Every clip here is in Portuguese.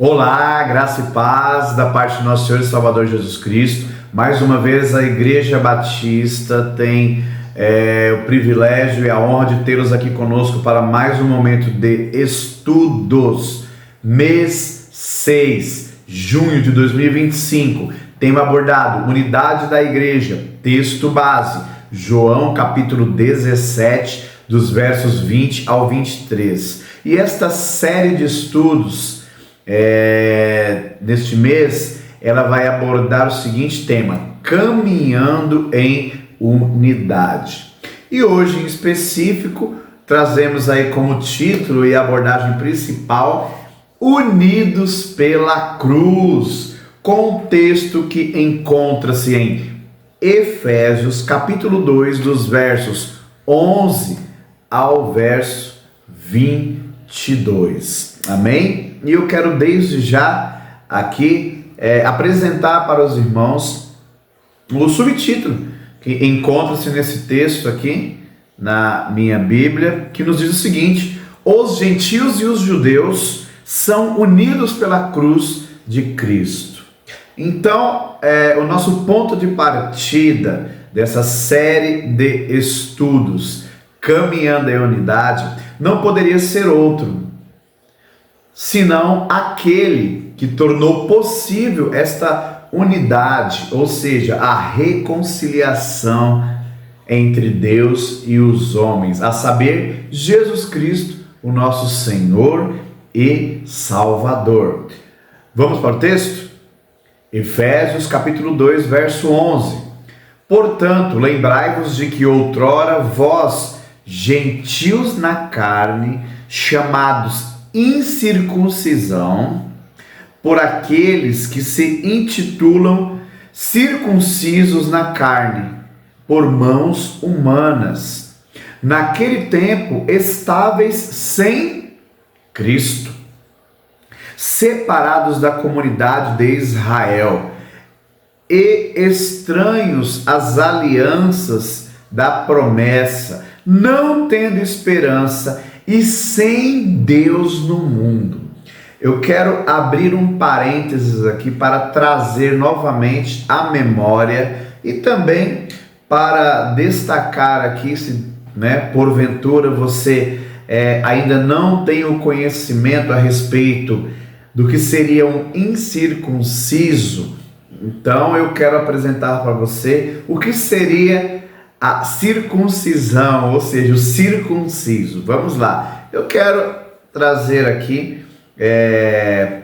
Olá, graça e paz da parte do nosso Senhor e Salvador Jesus Cristo. Mais uma vez a Igreja Batista tem o privilégio e a honra de tê-los aqui conosco para mais um momento de estudos. Mês 6, junho de 2025, tema abordado, unidade da igreja, texto base, João capítulo 17, dos versos 20 ao 23. E esta série de estudos neste mês, ela vai abordar o seguinte tema: caminhando em unidade. E hoje em específico trazemos aí como título e abordagem principal: unidos pela cruz, contexto que encontra-se em Efésios capítulo 2, dos versos 11 ao verso 22. Amém? E eu quero desde já aqui apresentar para os irmãos o subtítulo que encontra-se nesse texto aqui na minha Bíblia, que nos diz o seguinte: os gentios e os judeus são unidos pela cruz de Cristo. Então, o nosso ponto de partida dessa série de estudos, caminhando em unidade, não poderia ser outro senão aquele que tornou possível esta unidade, ou seja, a reconciliação entre Deus e os homens, a saber, Jesus Cristo, o nosso Senhor e Salvador. Vamos para o texto? Efésios capítulo 2, verso 11. Portanto, lembrai-vos de que outrora vós, gentios na carne, chamados incircuncisão, por aqueles que se intitulam circuncisos na carne, por mãos humanas, naquele tempo estáveis sem Cristo, separados da comunidade de Israel e estranhos às alianças da promessa, não tendo esperança e sem Deus no mundo. Eu quero abrir um parênteses aqui para trazer novamente a memória e também para destacar aqui, se porventura você ainda não tem o conhecimento a respeito do que seria um incircunciso. Então eu quero apresentar para você o que seria a circuncisão, ou seja, o circunciso. Vamos lá, eu quero trazer aqui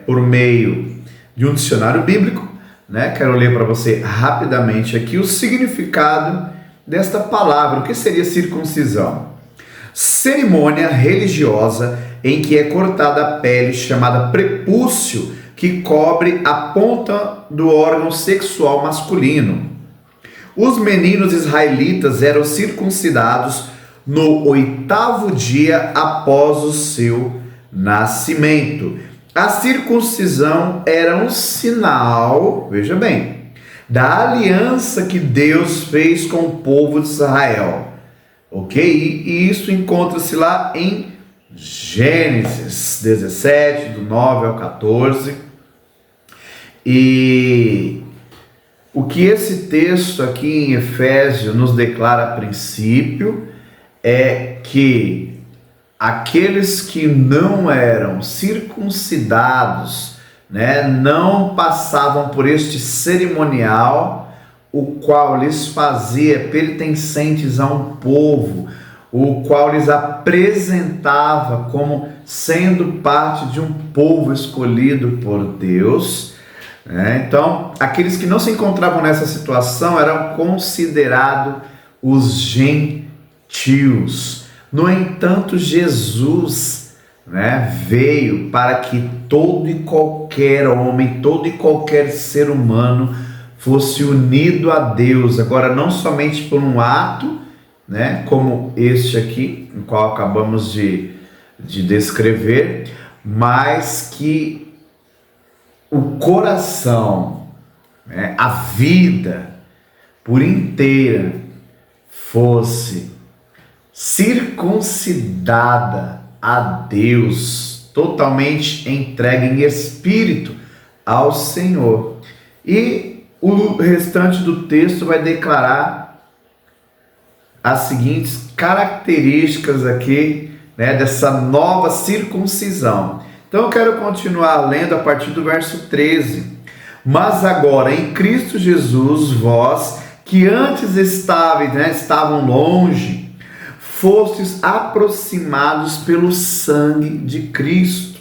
por meio de um dicionário bíblico, quero ler para você rapidamente aqui o significado desta palavra. O que seria circuncisão? Cerimônia religiosa em que é cortada a pele, chamada prepúcio, que cobre a ponta do órgão sexual masculino. Os meninos israelitas eram circuncidados no 8º dia após o seu nascimento. A circuncisão era um sinal, veja bem, da aliança que Deus fez com o povo de Israel. Ok? E isso encontra-se lá em Gênesis 17, do 9 ao 14. E o que esse texto aqui em Efésios nos declara a princípio é que aqueles que não eram circuncidados, não passavam por este cerimonial, o qual lhes fazia pertencentes a um povo, o qual lhes apresentava como sendo parte de um povo escolhido por Deus. Então, aqueles que não se encontravam nessa situação eram considerados os gentios. No entanto, Jesus veio para que todo e qualquer homem, todo e qualquer ser humano fosse unido a Deus. Agora, não somente por um ato, como este aqui, no qual acabamos de descrever, mas que o coração, a vida por inteira fosse circuncidada a Deus totalmente entregue em espírito ao Senhor. E o restante do texto vai declarar as seguintes características aqui, né, dessa nova circuncisão. Então eu quero continuar lendo a partir do verso 13. Mas agora em Cristo Jesus, vós que antes estavam longe, fostes aproximados pelo sangue de Cristo,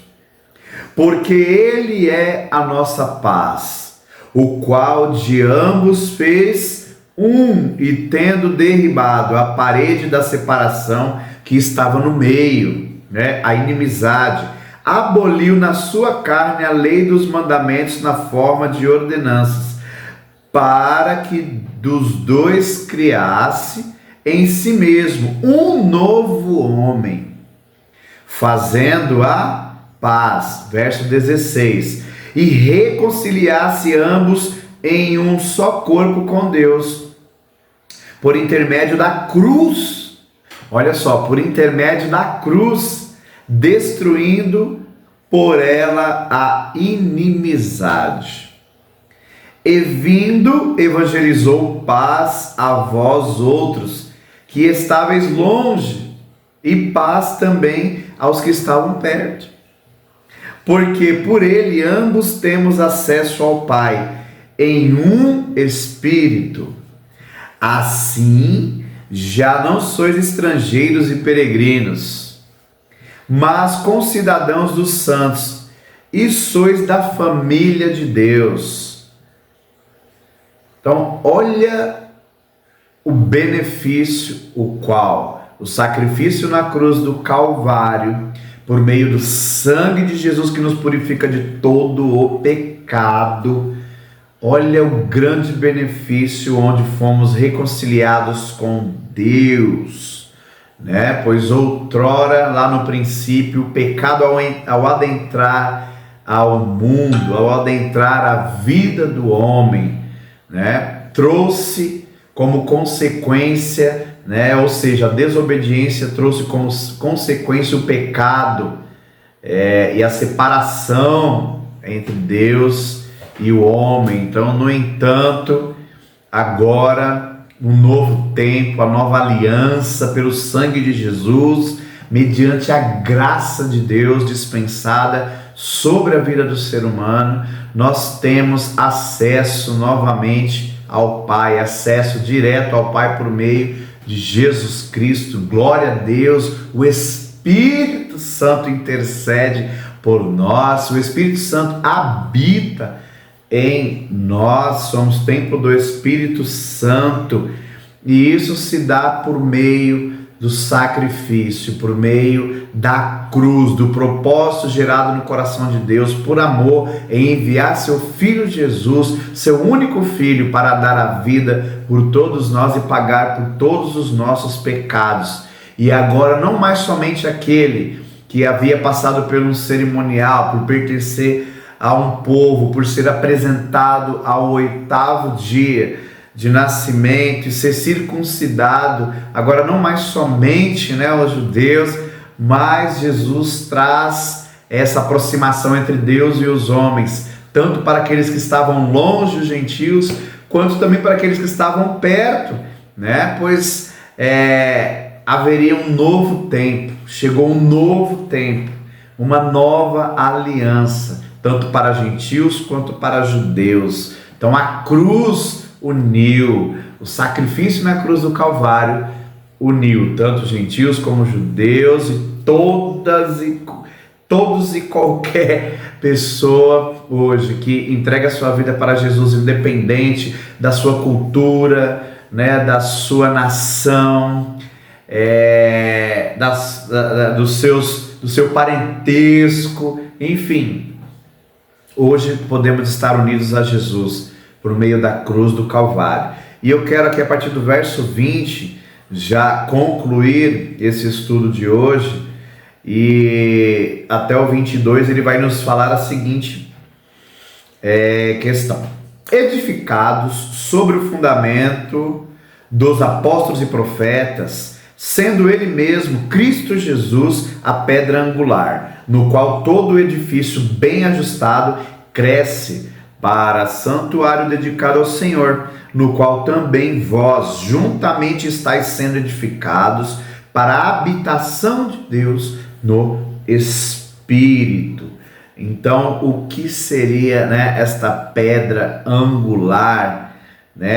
porque Ele é a nossa paz, o qual de ambos fez um, e tendo derribado a parede da separação que estava no meio, né, a inimizade, aboliu na sua carne a lei dos mandamentos na forma de ordenanças, para que dos dois criasse em si mesmo um novo homem, fazendo a paz, verso 16, e reconciliasse ambos em um só corpo com Deus, por intermédio da cruz. Olha só, por intermédio da cruz, destruindo por ela a inimizade. E vindo, evangelizou paz a vós outros, que estáveis longe, e paz também aos que estavam perto. Porque por ele ambos temos acesso ao Pai, em um Espírito. Assim, já não sois estrangeiros e peregrinos, mas concidadãos dos santos, e sois da família de Deus. Então, olha o benefício, o qual o sacrifício na cruz do Calvário, por meio do sangue de Jesus que nos purifica de todo o pecado. Olha o grande benefício onde fomos reconciliados com Deus, né? Pois outrora, lá no princípio, o pecado ao adentrar ao mundo, ao adentrar a vida do homem, né, trouxe como consequência, né, ou seja, a desobediência trouxe como consequência o pecado, e a separação entre Deus e o homem. Então, no entanto, agora, um novo tempo, a nova aliança pelo sangue de Jesus, mediante a graça de Deus dispensada sobre a vida do ser humano, nós temos acesso novamente ao Pai, acesso direto ao Pai por meio de Jesus Cristo. Glória a Deus, o Espírito Santo intercede por nós, o Espírito Santo habita em nós, somos templo do Espírito Santo, e isso se dá por meio do sacrifício, por meio da cruz, do propósito gerado no coração de Deus por amor em enviar seu Filho Jesus, seu único Filho, para dar a vida por todos nós e pagar por todos os nossos pecados. E agora não mais somente aquele que havia passado por um cerimonial, por pertencer a um povo, por ser apresentado ao 8º dia de nascimento e ser circuncidado, agora não mais somente, né, aos judeus, mas Jesus traz essa aproximação entre Deus e os homens, tanto para aqueles que estavam longe, os gentios, quanto também para aqueles que estavam perto, né? Pois haveria um novo tempo, chegou um novo tempo, uma nova aliança, tanto para gentios quanto para judeus. Então a cruz uniu, o sacrifício na cruz do Calvário uniu tanto gentios como judeus, e todos e qualquer pessoa hoje que entrega a sua vida para Jesus, independente da sua cultura, né, da sua nação, do seu parentesco, enfim, hoje podemos estar unidos a Jesus por meio da cruz do Calvário. E eu quero aqui, a partir do verso 20, já concluir esse estudo de hoje, e até o 22 ele vai nos falar a seguinte questão: edificados sobre o fundamento dos apóstolos e profetas, sendo ele mesmo, Cristo Jesus, a pedra angular, no qual todo o edifício bem ajustado cresce para santuário dedicado ao Senhor, no qual também vós juntamente estáis sendo edificados para a habitação de Deus no Espírito. Então, o que seria, esta pedra angular,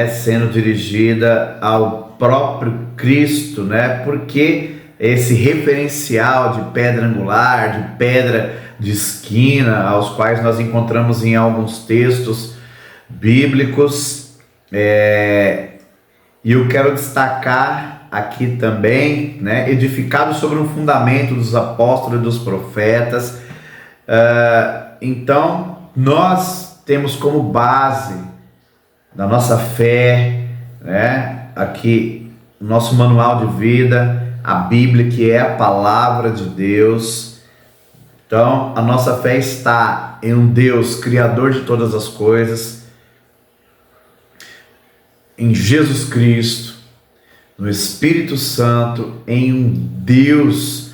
sendo dirigida ao próprio Cristo, porque esse referencial de pedra angular, de pedra de esquina, aos quais nós encontramos em alguns textos bíblicos, e eu quero destacar aqui também, edificado sobre um fundamento dos apóstolos e dos profetas. Então, nós temos como base da nossa fé, aqui o nosso manual de vida, a Bíblia, que é a palavra de Deus. Então, a nossa fé está em um Deus criador de todas as coisas, em Jesus Cristo, no Espírito Santo, em um Deus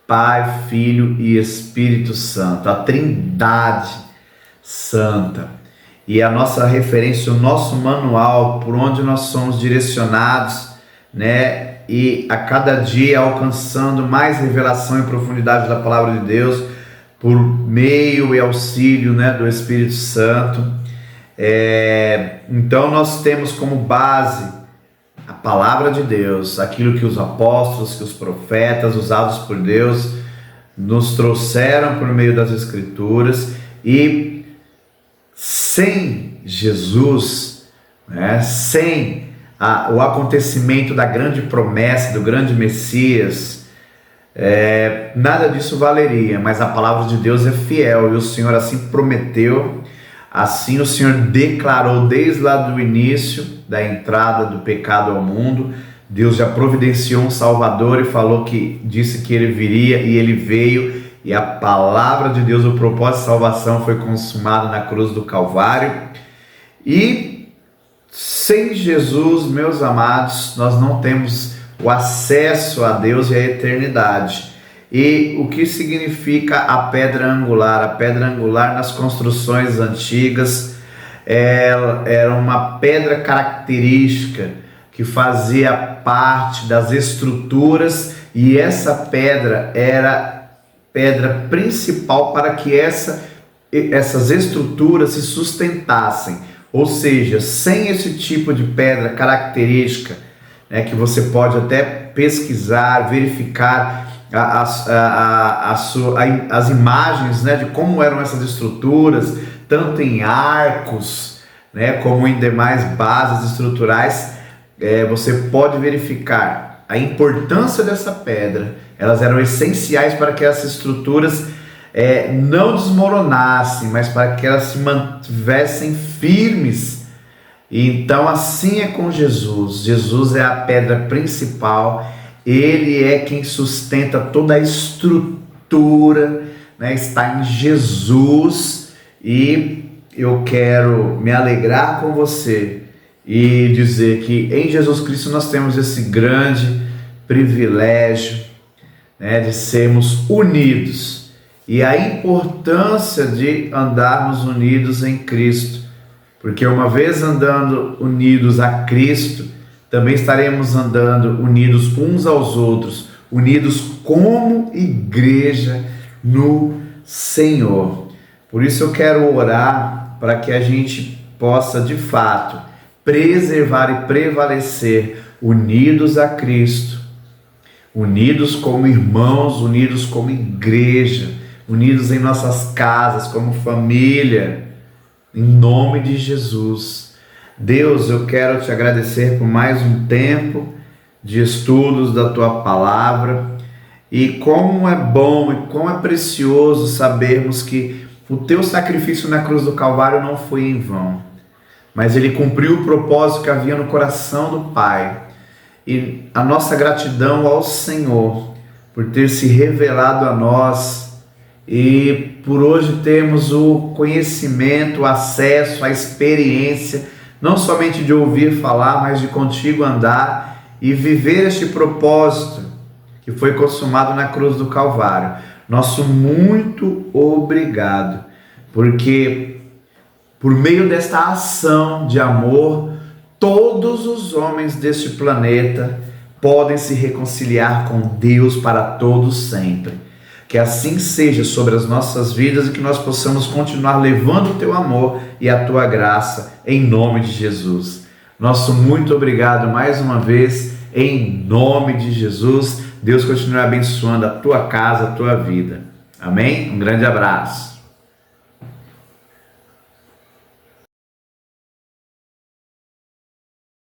Pai, Filho e Espírito Santo, a Trindade Santa. E a nossa referência, o nosso manual, por onde nós somos direcionados, e a cada dia alcançando mais revelação e profundidade da palavra de Deus, por meio e auxílio, do Espírito Santo. Então nós temos como base a palavra de Deus, aquilo que os apóstolos, que os profetas usados por Deus nos trouxeram por meio das Escrituras. E sem Jesus, sem o acontecimento da grande promessa, do grande Messias, nada disso valeria. Mas a palavra de Deus é fiel, e o Senhor assim prometeu, assim o Senhor declarou desde lá do início da entrada do pecado ao mundo. Deus já providenciou um Salvador e disse que ele viria, e ele veio, e a palavra de Deus, o propósito de salvação foi consumado na cruz do Calvário. E sem Jesus, meus amados, nós não temos o acesso a Deus e à eternidade. E o que significa a pedra angular? A pedra angular nas construções antigas era uma pedra característica que fazia parte das estruturas, e essa pedra era pedra principal para que essas estruturas se sustentassem. Ou seja, sem esse tipo de pedra característica, que você pode até pesquisar, verificar as imagens, de como eram essas estruturas, tanto em arcos, como em demais bases estruturais, você pode verificar a importância dessa pedra. Elas eram essenciais para que essas estruturas não desmoronassem, mas para que elas se mantivessem firmes. E então assim é com Jesus. Jesus é a pedra principal, ele é quem sustenta toda a estrutura, está em Jesus. E eu quero me alegrar com você e dizer que em Jesus Cristo nós temos esse grande privilégio, de sermos unidos, e a importância de andarmos unidos em Cristo, porque uma vez andando unidos a Cristo, também estaremos andando unidos uns aos outros, unidos como igreja no Senhor. Por isso eu quero orar para que a gente possa de fato preservar e prevalecer unidos a Cristo, unidos como irmãos, unidos como igreja, unidos em nossas casas, como família, em nome de Jesus. Deus, eu quero te agradecer por mais um tempo de estudos da tua palavra, e como é bom e como é precioso sabermos que o teu sacrifício na cruz do Calvário não foi em vão, mas ele cumpriu o propósito que havia no coração do Pai. E a nossa gratidão ao Senhor por ter se revelado a nós, e por hoje termos o conhecimento, o acesso, a experiência, não somente de ouvir falar, mas de contigo andar e viver este propósito que foi consumado na cruz do Calvário. Nosso muito obrigado, porque por meio desta ação de amor, todos os homens deste planeta podem se reconciliar com Deus para todos sempre. Que assim seja sobre as nossas vidas e que nós possamos continuar levando o teu amor e a tua graça em nome de Jesus. Nosso muito obrigado mais uma vez em nome de Jesus. Deus continue abençoando a tua casa, a tua vida. Amém? Um grande abraço.